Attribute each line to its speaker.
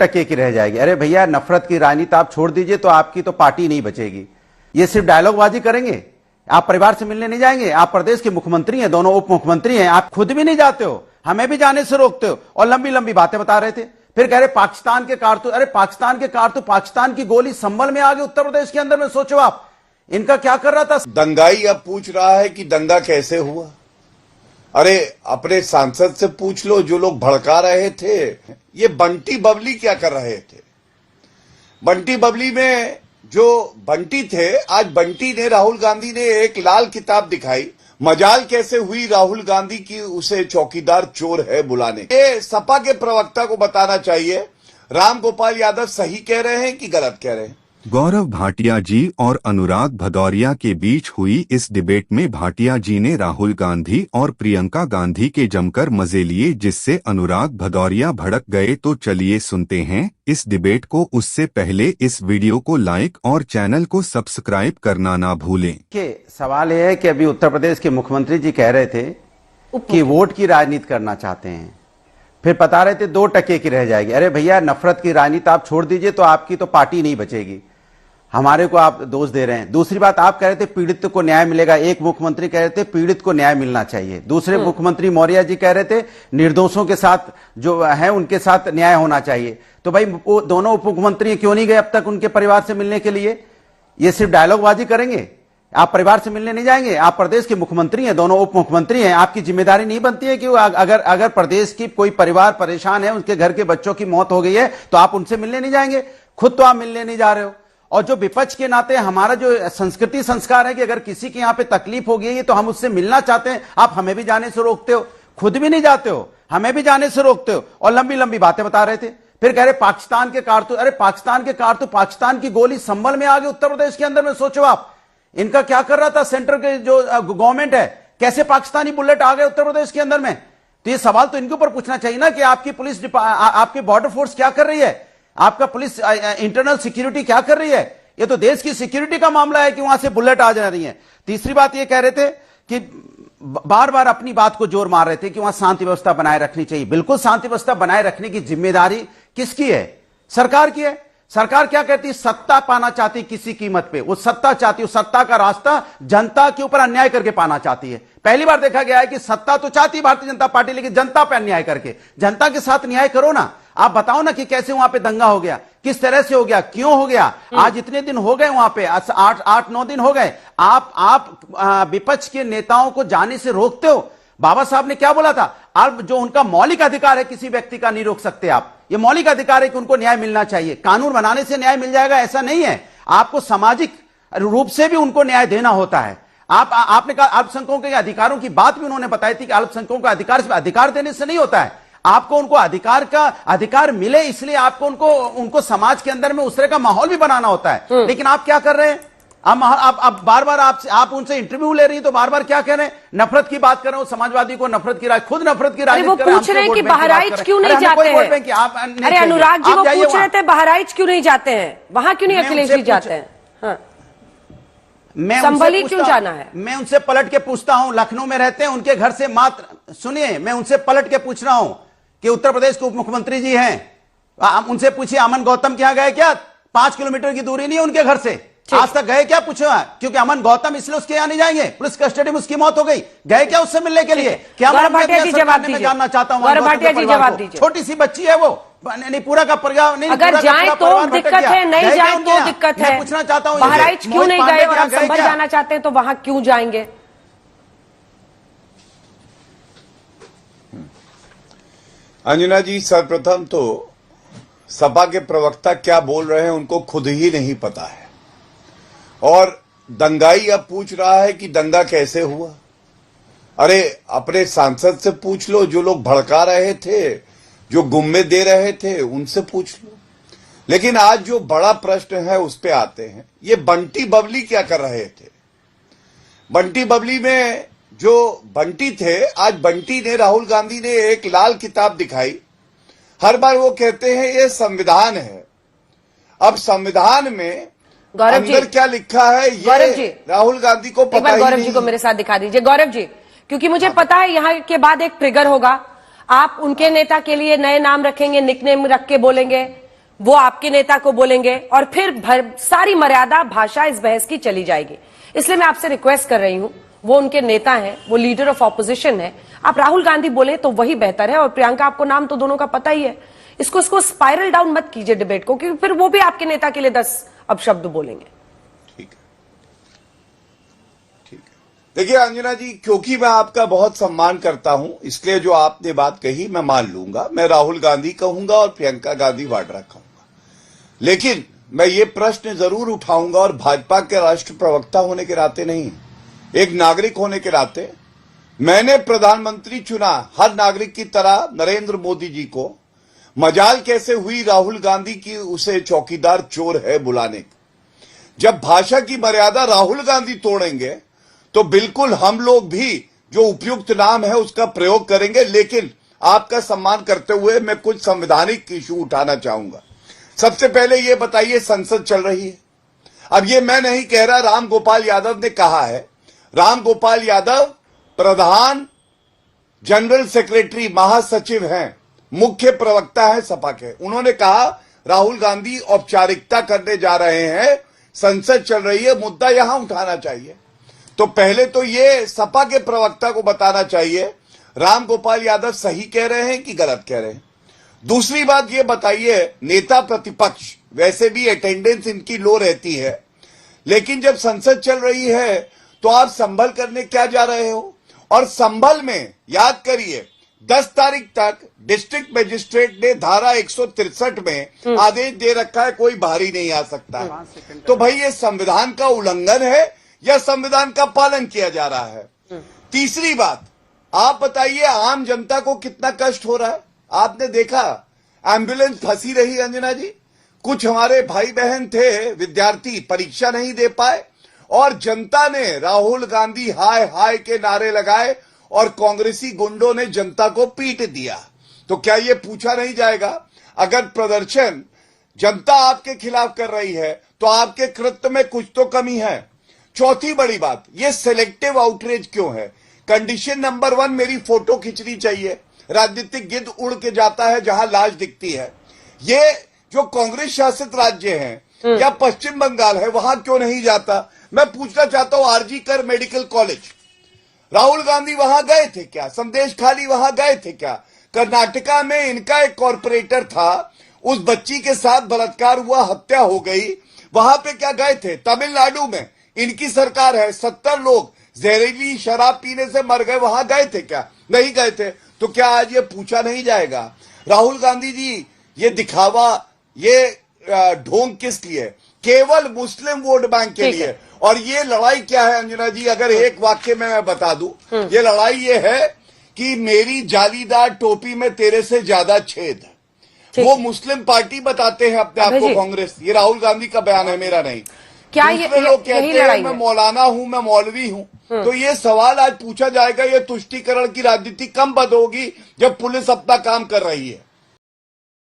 Speaker 1: टके की रह जाएगी। अरे भैया, नफरत की राजनीति आप छोड़ दीजिए तो आपकी तो पार्टी नहीं बचेगी। ये सिर्फ डायलॉगबाजी करेंगे। आप परिवार से मिलने नहीं जाएंगे। आप प्रदेश के मुख्यमंत्री हैं, दोनों उप मुख्यमंत्री हैं, आप खुद भी नहीं जाते हो, हमें भी जाने से रोकते हो और लंबी लंबी बातें बता रहे थे। फिर कह रहे पाकिस्तान के कारतूस। अरे पाकिस्तान के कारतूस, पाकिस्तान की गोली संभल में आ गई उत्तर प्रदेश के अंदर में। सोचो आप, इनका क्या कर रहा था।
Speaker 2: दंगाई अब पूछ रहा है कि दंगा कैसे हुआ। अरे अपने सांसद से पूछ लो, जो लोग भड़का रहे थे। ये बंटी बबली क्या कर रहे थे। बंटी बबली में जो बंटी थे, आज बंटी ने, राहुल गांधी ने एक लाल किताब दिखाई। मजाल कैसे हुई राहुल गांधी की उसे चौकीदार चोर है बुलाने। ये सपा के प्रवक्ता को बताना चाहिए, राम गोपाल यादव सही कह रहे हैं कि गलत कह रहे हैं।
Speaker 3: गौरव भाटिया जी और अनुराग भदौरिया के बीच हुई इस डिबेट में भाटिया जी ने राहुल गांधी और प्रियंका गांधी के जमकर मजे लिए, जिससे अनुराग भदौरिया भड़क गए। तो चलिए सुनते हैं इस डिबेट को। उससे पहले इस वीडियो को लाइक और चैनल को सब्सक्राइब करना ना भूलें।
Speaker 1: सवाल यह है कि अभी उत्तर प्रदेश के मुख्यमंत्री जी कह रहे थे कि वोट की राजनीति करना चाहते हैं, फिर बता रहे थे 2 टके की रह जाएगी। अरे भैया, नफरत की राजनीति आप छोड़ दीजिए तो आपकी तो पार्टी नहीं बचेगी। हमारे को आप दोष दे रहे हैं। दूसरी बात, आप कह रहे थे पीड़ित को न्याय मिलेगा। एक मुख्यमंत्री कह रहे थे पीड़ित को न्याय मिलना चाहिए। दूसरे मुख्यमंत्री मौर्य जी कह रहे थे निर्दोषों के साथ जो है उनके साथ न्याय होना चाहिए। तो भाई, वो दोनों उप मुख्यमंत्री क्यों नहीं गए अब तक उनके परिवार से मिलने के लिए। ये सिर्फ डायलॉगबाजी करेंगे। आप परिवार से मिलने नहीं जाएंगे। आप प्रदेश के मुख्यमंत्री हैं, दोनों उप मुख्यमंत्री हैं। आपकी जिम्मेदारी नहीं बनती है कि अगर प्रदेश की कोई परिवार परेशान है, उनके घर के बच्चों की मौत हो गई है, तो आप उनसे मिलने नहीं जाएंगे। खुद तो आप मिलने नहीं जा रहे हो। और जो विपक्ष के नाते हमारा जो संस्कृति संस्कार है कि अगर किसी के यहां पे तकलीफ हो गई है तो हम उससे मिलना चाहते हैं, आप हमें भी जाने से रोकते हो। खुद भी नहीं जाते हो, हमें भी जाने से रोकते हो और लंबी लंबी बातें बता रहे थे। फिर कह रहे पाकिस्तान के कारतूस। अरे पाकिस्तान के कारतूस, पाकिस्तान की गोली संभल में आ गई उत्तर प्रदेश के अंदर में। सोचो आप, इनका क्या कर रहा था सेंटर के जो गवर्नमेंट है, कैसे पाकिस्तानी बुलेट आ गए उत्तर प्रदेश के अंदर में। तो ये सवाल तो इनके ऊपर पूछना चाहिए ना कि आपकी पुलिस, आपकी बॉर्डर फोर्स क्या कर रही है, आपका पुलिस इंटरनल सिक्योरिटी क्या कर रही है। ये तो देश की सिक्योरिटी का मामला है कि वहां से बुलेट आ जा रही है। तीसरी बात ये कह रहे थे कि बार बार अपनी बात को जोर मार रहे थे कि वहां शांति व्यवस्था बनाए रखनी चाहिए। बिल्कुल, शांति व्यवस्था बनाए रखने की जिम्मेदारी किसकी है? सरकार की है। सरकार क्या कहती है? सत्ता पाना चाहती किसी कीमत पे। वो सत्ता चाहती है, सत्ता का रास्ता जनता के ऊपर अन्याय करके पाना चाहती है। पहली बार देखा गया है कि सत्ता तो चाहती है भारतीय जनता पार्टी, लेकिन जनता पे अन्याय करके। जनता के साथ न्याय करो ना। आप बताओ ना कि कैसे वहां पे दंगा हो गया, किस तरह से हो गया, क्यों हो गया। आज इतने दिन हो गए वहां पे, 8-9 दिन हो गए। आप विपक्ष के नेताओं को जाने से रोकते हो। बाबा साहब ने क्या बोला था? अब जो उनका मौलिक अधिकार है, किसी व्यक्ति का नहीं रोक सकते आप। ये मौलिक अधिकार है कि उनको न्याय मिलना चाहिए। कानून बनाने से न्याय मिल जाएगा ऐसा नहीं है। आपको सामाजिक रूप से भी उनको न्याय देना होता है। आपने कहा अल्पसंख्यकों के अधिकारों की बात भी उन्होंने बताई थी कि अल्पसंख्यकों का अधिकार देने से नहीं होता है। आपको उनको अधिकार मिले, इसलिए आपको उनको समाज के अंदर में उस तरह का माहौल भी बनाना होता है। लेकिन आप क्या कर रहे हैं? अब बार बार आप उनसे इंटरव्यू ले रही हैं तो बार बार क्या कह रहे हैं? नफरत की बात कर रहे हो। समाजवादी को नफरत की खुद नफरत की राजनीति
Speaker 4: वो पूछ रहे हैं कि बहराइच क्यों नहीं जाते हैं। अरे अनुराग जी, वो पूछ रहे थे बहराइच क्यों नहीं जाते हैं, वहां क्यों नहीं अखिलेश जी जाते हैं? हाँ। संभली क्यों जाना है? मैं
Speaker 1: उनसे पलट के पूछता हूं, लखनऊ में रहते हैं, उनके घर से मात्र, सुनिए, मैं उनसे पलट के पूछ रहा हूं कि उत्तर प्रदेश के उप मुख्यमंत्री जी हैं, उनसे पूछिए अमन गौतम के यहां गए क्या? 5 किलोमीटर की दूरी नहीं है उनके घर से। आज तक गए क्या? पूछो। क्योंकि अमन गौतम इसलिए उसके यहां नहीं जाएंगे, पुलिस कस्टडी में उसकी मौत हो गई। गए क्या उससे मिलने के लिए? क्या मैं जानना चाहता हूं। छोटी सी बच्ची है वो, नहीं पूरा का परिवार नहीं।
Speaker 4: अगर जाए तो दिक्कत है, नहीं जाए तो दिक्कत है।
Speaker 1: पूछना चाहता हूं
Speaker 4: बहराइच क्यों नहीं गए और आप संभल जाना चाहते हैं तो वहां क्यों जाएंगे?
Speaker 2: अंजना जी, सर्वप्रथम तो सपा के प्रवक्ता क्या बोल रहे हैं उनको खुद ही नहीं पता है। और दंगाई अब पूछ रहा है कि दंगा कैसे हुआ। अरे अपने सांसद से पूछ लो, जो लोग भड़का रहे थे, जो गुम्मे दे रहे थे, उनसे पूछ लो। लेकिन आज जो बड़ा प्रश्न है उस पे आते हैं। ये बंटी बबली क्या कर रहे थे? बंटी बबली में जो बंटी थे, आज बंटी ने, राहुल गांधी ने एक लाल किताब दिखाई। हर बार वो कहते हैं ये संविधान है। अब संविधान में अंदर क्या लिखा है ये राहुल गांधी को पता ही नहीं।
Speaker 4: गौरव जी को मेरे साथ दिखा दीजिए। गौरव जी, क्योंकि मुझे पता है यहाँ के बाद एक ट्रिगर होगा। आप उनके नेता के लिए नए नाम रखेंगे, निकनेम रख के बोलेंगे वो आपके नेता को बोलेंगे और फिर सारी मर्यादा भाषा इस बहस की चली जाएगी। इसलिए मैं आपसे रिक्वेस्ट कर रही हूं, वो उनके नेता हैं, वो लीडर ऑफ ऑपोजिशन है, आप राहुल गांधी बोले तो वही बेहतर है। और प्रियंका, आपको नाम तो दोनों का पता ही है, इसको स्पाइरल डाउन मत कीजिए डिबेट को, क्योंकि फिर वो भी आपके नेता के लिए 10 अपशब्द बोलेंगे।
Speaker 2: ठीक है, ठीक है। देखिए अंजना जी, क्योंकि मैं आपका बहुत सम्मान करता हूं, इसलिए जो आपने बात कही मैं मान लूंगा। मैं राहुल गांधी कहूंगा और प्रियंका गांधी वाड्रा कहूंगा, लेकिन मैं ये प्रश्न जरूर उठाऊंगा, और भाजपा के राष्ट्र प्रवक्ता होने के नाते नहीं, एक नागरिक होने के नाते मैंने प्रधानमंत्री चुना हर नागरिक की तरह नरेंद्र मोदी जी को। मजाल कैसे हुई राहुल गांधी की उसे चौकीदार चोर है बुलाने की। जब भाषा की मर्यादा राहुल गांधी तोड़ेंगे तो बिल्कुल हम लोग भी जो उपयुक्त नाम है उसका प्रयोग करेंगे। लेकिन आपका सम्मान करते हुए मैं कुछ संवैधानिक इशू उठाना चाहूंगा। सबसे पहले ये बताइए, संसद चल रही है। अब ये मैं नहीं कह रहा, राम गोपाल यादव ने कहा है। राम गोपाल यादव प्रधान जनरल सेक्रेटरी महासचिव हैं, मुख्य प्रवक्ता है सपा के। उन्होंने कहा राहुल गांधी औपचारिकता करने जा रहे हैं, संसद चल रही है, मुद्दा यहां उठाना चाहिए। तो पहले तो ये सपा के प्रवक्ता को बताना चाहिए राम गोपाल यादव सही कह रहे हैं कि गलत कह रहे हैं। दूसरी बात ये बताइए, नेता प्रतिपक्ष वैसे भी अटेंडेंस इनकी लो रहती है, लेकिन जब संसद चल रही है तो आप संभल करने क्या जा रहे हो? और संभल में याद करिए 10 तारीख तक डिस्ट्रिक्ट मजिस्ट्रेट ने धारा 163 में आदेश दे रखा है, कोई बाहर ही नहीं आ सकता है। तो भाई ये संविधान का उल्लंघन है या संविधान का पालन किया जा रहा है? तीसरी बात, आप बताइए आम जनता को कितना कष्ट हो रहा है। आपने देखा एम्बुलेंस फंसी रही अंजना जी, कुछ हमारे भाई बहन थे विद्यार्थी परीक्षा नहीं दे पाए, और जनता ने राहुल गांधी हाय हाय के नारे लगाए और कांग्रेसी गुंडों ने जनता को पीट दिया। तो क्या ये पूछा नहीं जाएगा, अगर प्रदर्शन जनता आपके खिलाफ कर रही है तो आपके कृत्य में कुछ तो कमी है? चौथी बड़ी बात, ये सिलेक्टिव आउटरीच क्यों है? कंडीशन नंबर 1, मेरी फोटो खींचनी चाहिए। राजनीतिक गिद्ध उड़ के जाता है जहां लाश दिखती है। ये जो कांग्रेस शासित राज्य हैं या पश्चिम बंगाल है, वहां क्यों नहीं जाता? मैं पूछना चाहता हूं, आरजी कर मेडिकल कॉलेज, राहुल गांधी वहां गए थे क्या? संदेश खाली वहां गए थे क्या? कर्नाटका में इनका एक कॉर्पोरेटर था, उस बच्ची के साथ बलात्कार हुआ, हत्या हो गई, वहां पे क्या गए थे? तमिलनाडु में इनकी सरकार है, 70 लोग जहरीली शराब पीने से मर गए, वहां गए थे क्या? नहीं गए थे। तो क्या आज ये पूछा नहीं जाएगा? राहुल गांधी जी, ये दिखावा, ये ढोंग किस लिए? केवल मुस्लिम वोट बैंक के लिए। और ये लड़ाई क्या है अंजना जी, अगर एक वाक्य में मैं बता दूं, ये लड़ाई ये है कि मेरी जालीदार टोपी में तेरे से ज्यादा छेद। वो मुस्लिम पार्टी बताते हैं अपने आप को कांग्रेस, ये राहुल गांधी का बयान है, मेरा नहीं।
Speaker 4: क्या
Speaker 2: दूसरे लोग कहते हैं मैं मौलाना हूं, मैं मौलवी हूं। तो ये सवाल आज पूछा जाएगा, ये तुष्टीकरण की राजनीति कब बंद होगी जब पुलिस अपना काम कर रही है?